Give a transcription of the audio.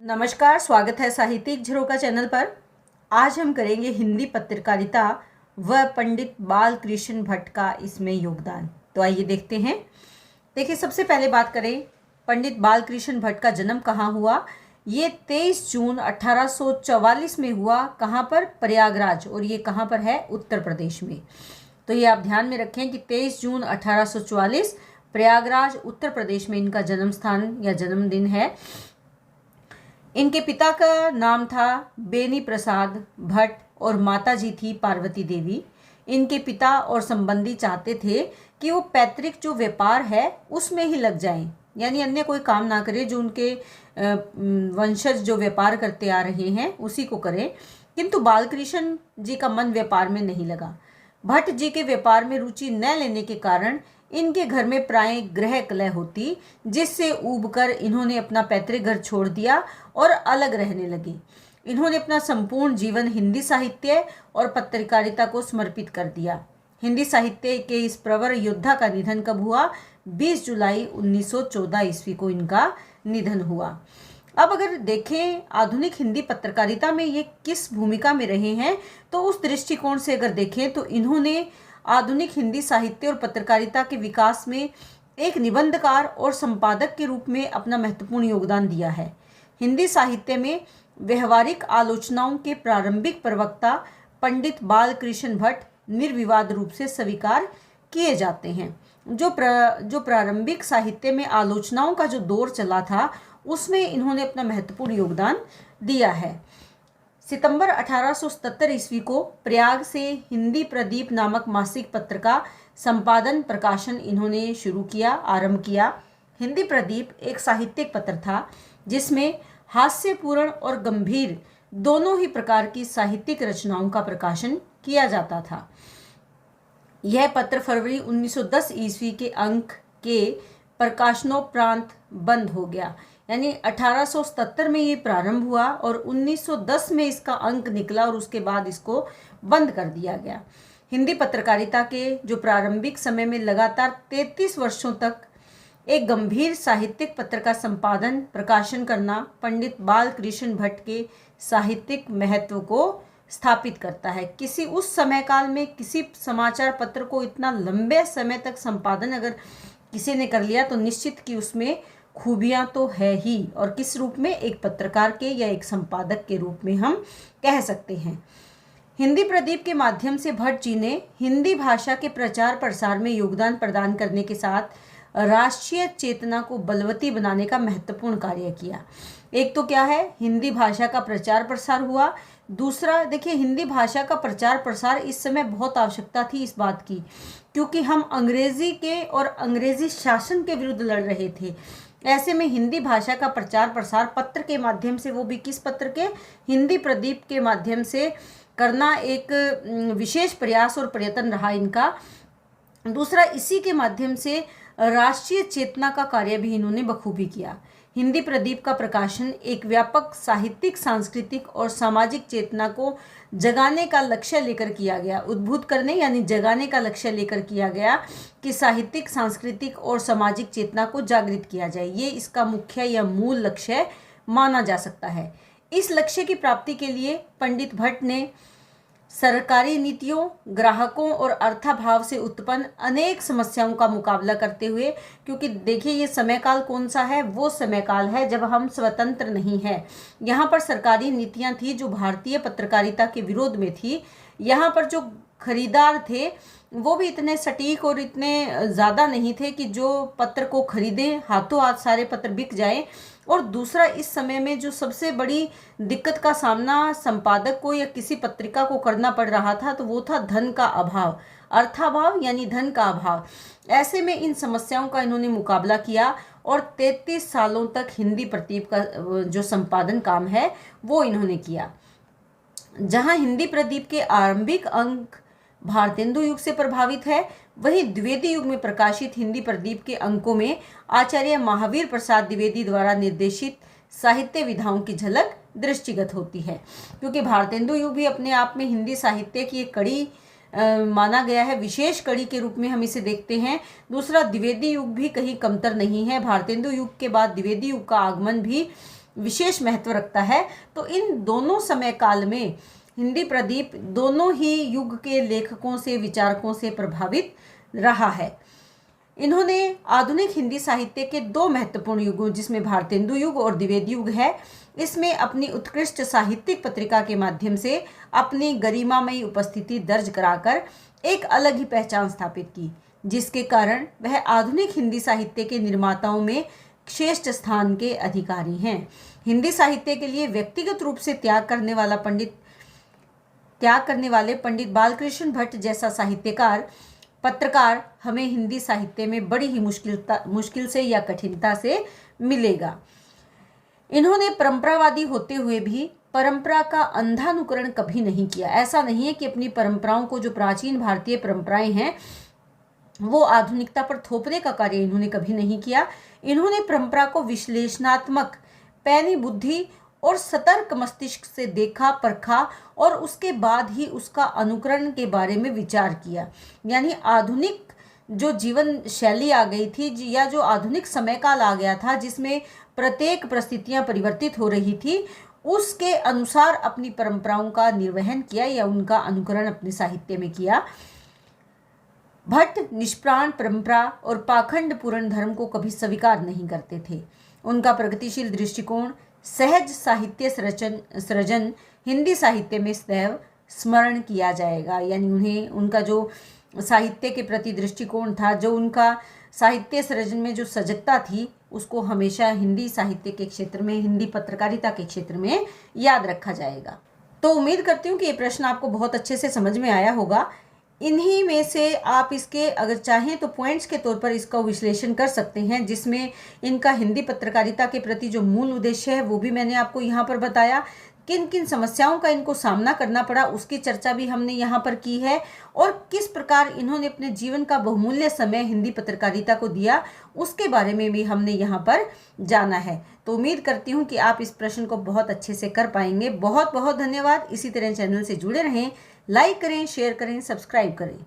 नमस्कार, स्वागत है साहित्यिक झरोका चैनल पर। आज हम करेंगे हिंदी पत्रकारिता व पंडित बालकृष्ण भट्ट का इसमें योगदान। तो आइए देखते हैं। देखिए, सबसे पहले बात करें पंडित बालकृष्ण भट्ट का जन्म कहाँ हुआ। ये 23 जून 1844 में हुआ। कहाँ पर? प्रयागराज। और ये कहाँ पर है? उत्तर प्रदेश में। तो ये आप ध्यान में रखें कि 23 जून 1844 प्रयागराज उत्तर प्रदेश में इनका जन्म स्थान या जन्मदिन है। इनके पिता का नाम था बेनी प्रसाद भट्ट और माताजी थी पार्वती देवी। इनके पिता और संबंधी चाहते थे कि वो पैतृक जो व्यापार है उसमें ही लग जाएं, यानी अन्य कोई काम ना करें, जो उनके वंशज जो व्यापार करते आ रहे हैं उसी को करें। किंतु बालकृष्ण जी का मन व्यापार में नहीं लगा। भट्ट जी के व्यापार में रुचि न लेने के कारण इनके घर में प्राय गृह कलह होती, जिससे ऊबकर इन्होंने अपना पैतृक घर छोड़ दिया और अलग रहने लगे। इन्होंने अपना संपूर्ण जीवन हिंदी साहित्य और पत्रकारिता को समर्पित कर दिया। हिंदी साहित्य के इस प्रवर योद्धा का निधन कब हुआ? 20 जुलाई 1914 ईस्वी को इनका निधन हुआ। अब अगर देखें आधुनिक हिंदी पत्रकारिता में ये किस भूमिका में रहे हैं, तो उस दृष्टिकोण से अगर देखें तो इन्होंने आधुनिक हिंदी साहित्य और पत्रकारिता के विकास में एक निबंधकार और संपादक के रूप में अपना महत्वपूर्ण योगदान दिया है। हिंदी साहित्य में व्यवहारिक आलोचनाओं के प्रारंभिक प्रवक्ता पंडित बालकृष्ण भट्ट निर्विवाद रूप से स्वीकार किए जाते हैं। जो प्रारंभिक साहित्य में आलोचनाओं का जो दौर चला था उसमें इन्होंने अपना महत्वपूर्ण योगदान दिया है। सितंबर 1877 ईस्वी को प्रयाग से हिंदी प्रदीप नामक मासिक पत्र का संपादन प्रकाशन इन्होंने आरंभ किया। हिंदी प्रदीप एक साहित्यिक पत्र था जिसमें हास्यपूर्ण और गंभीर दोनों ही प्रकार की साहित्यिक रचनाओं का प्रकाशन किया जाता था। यह पत्र फरवरी 1910 ईस्वी के अंक के प्रकाशनोपरांत बंद हो गया, यानी 1877 में ये प्रारंभ हुआ और 1910 में इसका अंक निकला और उसके बाद इसको बंद कर दिया गया। हिंदी पत्रकारिता के जो प्रारंभिक समय में लगातार 33 वर्षों तक एक गंभीर साहित्यिक पत्र का संपादन प्रकाशन करना पंडित बालकृष्ण भट्ट के साहित्यिक महत्व को स्थापित करता है। किसी उस समय काल में किसी समाचार पत्र को इतना लंबे समय तक संपादन अगर किसी ने कर लिया तो निश्चित कि उसमें खूबियां तो है ही, और किस रूप में? एक पत्रकार के या एक संपादक के रूप में हम कह सकते हैं। हिंदी प्रदीप के माध्यम से भट्ट जी ने हिंदी भाषा के प्रचार प्रसार में योगदान प्रदान करने के साथ राष्ट्रीय चेतना को बलवती बनाने का महत्वपूर्ण कार्य किया। एक तो क्या है, हिंदी भाषा का प्रचार प्रसार हुआ। दूसरा देखिए, हिंदी भाषा का प्रचार प्रसार इस समय बहुत आवश्यकता थी इस बात की, क्योंकि हम अंग्रेजी के और अंग्रेजी शासन के विरुद्ध लड़ रहे थे। ऐसे में हिंदी भाषा का प्रचार प्रसार पत्र के माध्यम से, वो भी किस पत्र के? हिंदी प्रदीप के माध्यम से करना एक विशेष प्रयास और प्रयत्न रहा इनका। दूसरा, इसी के माध्यम से राष्ट्रीय चेतना का कार्य भी इन्होंने बखूबी किया। हिंदी प्रदीप का प्रकाशन एक व्यापक साहित्यिक, सांस्कृतिक और सामाजिक चेतना को जगाने का लक्ष्य लेकर किया गया। उद्बुद्ध करने यानी जगाने का लक्ष्य लेकर किया गया कि साहित्यिक, सांस्कृतिक और सामाजिक चेतना को जागृत किया जाए। ये इसका मुख्य या मूल लक्ष्य माना जा सकता है। इस लक्ष्य की प्राप्ति के लिए पंडित भट्ट ने सरकारी नीतियों, ग्राहकों और अर्थाभाव से उत्पन्न अनेक समस्याओं का मुकाबला करते हुए, क्योंकि देखिए ये समय काल कौन सा है? वो समय काल है जब हम स्वतंत्र नहीं है। यहाँ पर सरकारी नीतियाँ थी जो भारतीय पत्रकारिता के विरोध में थी। यहाँ पर जो खरीदार थे वो भी इतने सटीक और इतने ज़्यादा नहीं थे कि जो पत्र को खरीदें, हाथों हाथ सारे पत्र बिक जाएं। और दूसरा, इस समय में जो सबसे बड़ी दिक्कत का सामना संपादक को या किसी पत्रिका को करना पड़ रहा था, तो वो था धन का अभाव, अर्थाभाव यानी धन का अभाव। ऐसे में इन समस्याओं का इन्होंने मुकाबला किया और 33 सालों तक हिंदी प्रदीप का जो संपादन काम है वो इन्होंने किया। जहां हिंदी प्रदीप के आरंभिक अंक भारतेंदु युग से प्रभावित है, वहीं द्विवेदी युग में प्रकाशित हिंदी प्रदीप के अंकों में आचार्य महावीर प्रसाद द्विवेदी द्वारा निर्देशित साहित्य विधाओं की झलक दृष्टिगत होती है। क्योंकि भारतेंदु युग भी अपने आप में हिंदी साहित्य की एक कड़ी माना गया है, विशेष कड़ी के रूप में हम इसे देखते हैं। दूसरा, द्विवेदी युग भी कहीं कमतर नहीं है। भारतेंदु युग के बाद द्विवेदी युग का आगमन भी विशेष महत्व रखता है। तो इन दोनों समय काल में हिंदी प्रदीप दोनों ही युग के लेखकों से, विचारकों से प्रभावित रहा है। इन्होंने आधुनिक हिंदी साहित्य के दो महत्वपूर्ण युगों, जिसमें भारतेंदु युग और द्विवेदी युग है, इसमें अपनी उत्कृष्ट साहित्यिक पत्रिका के माध्यम से अपनी गरिमामयी उपस्थिति दर्ज कराकर एक अलग ही पहचान स्थापित की, जिसके कारण वह आधुनिक हिंदी साहित्य के निर्माताओं में श्रेष्ठ स्थान के अधिकारी हैं। हिंदी साहित्य के लिए व्यक्तिगत रूप से त्याग करने वाले पंडित बालकृष्ण भट्ट जैसा साहित्यकार, पत्रकार हमें हिंदी साहित्य में बड़ी ही मुश्किल से या कठिनता से मिलेगा। इन्होंने परंपरावादी होते हुए भी परंपरा का अंधानुकरण कभी नहीं किया। ऐसा नहीं है कि अपनी परंपराओं को, जो प्राचीन भारतीय परंपराएं हैं, वो आधुनिकता पर थोपने का कार्य इन्होंने कभी नहीं किया। इन्होंने परंपरा को विश्लेषणात्मक, पैनी बुद्धि और सतर्क मस्तिष्क से देखा, परखा और उसके बाद ही उसका अनुकरण के बारे में विचार किया। यानी आधुनिक जो जीवन शैली आ गई थी, या जो आधुनिक समय काल आ गया था, जिसमें प्रत्येक परिस्थितियां परिवर्तित हो रही थी, उसके अनुसार अपनी परंपराओं का निर्वहन किया या उनका अनुकरण अपने साहित्य में किया। भट्ट निष्प्राण परंपरा और पाखंड पूर्ण धर्म को कभी स्वीकार नहीं करते थे। उनका प्रगतिशील दृष्टिकोण, सहज साहित्य सृजन हिंदी साहित्य में सदैव स्मरण किया जाएगा। यानी उनका जो साहित्य के प्रति दृष्टिकोण था, जो उनका साहित्य सृजन में जो सजगता थी, उसको हमेशा हिंदी साहित्य के क्षेत्र में, हिंदी पत्रकारिता के क्षेत्र में याद रखा जाएगा। तो उम्मीद करती हूँ कि ये प्रश्न आपको बहुत अच्छे से समझ में आया होगा। इन्हीं में से आप इसके अगर चाहें तो पॉइंट्स के तौर पर इसका विश्लेषण कर सकते हैं, जिसमें इनका हिंदी पत्रकारिता के प्रति जो मूल उद्देश्य है वो भी मैंने आपको यहाँ पर बताया। किन किन समस्याओं का इनको सामना करना पड़ा उसकी चर्चा भी हमने यहाँ पर की है, और किस प्रकार इन्होंने अपने जीवन का बहुमूल्य समय हिंदी पत्रकारिता को दिया उसके बारे में भी हमने यहाँ पर जाना है। तो उम्मीद करती हूँ कि आप इस प्रश्न को बहुत अच्छे से कर पाएंगे। बहुत बहुत धन्यवाद। इसी तरह चैनल से जुड़े रहें, लाइक करें, शेयर करें, सब्सक्राइब करें।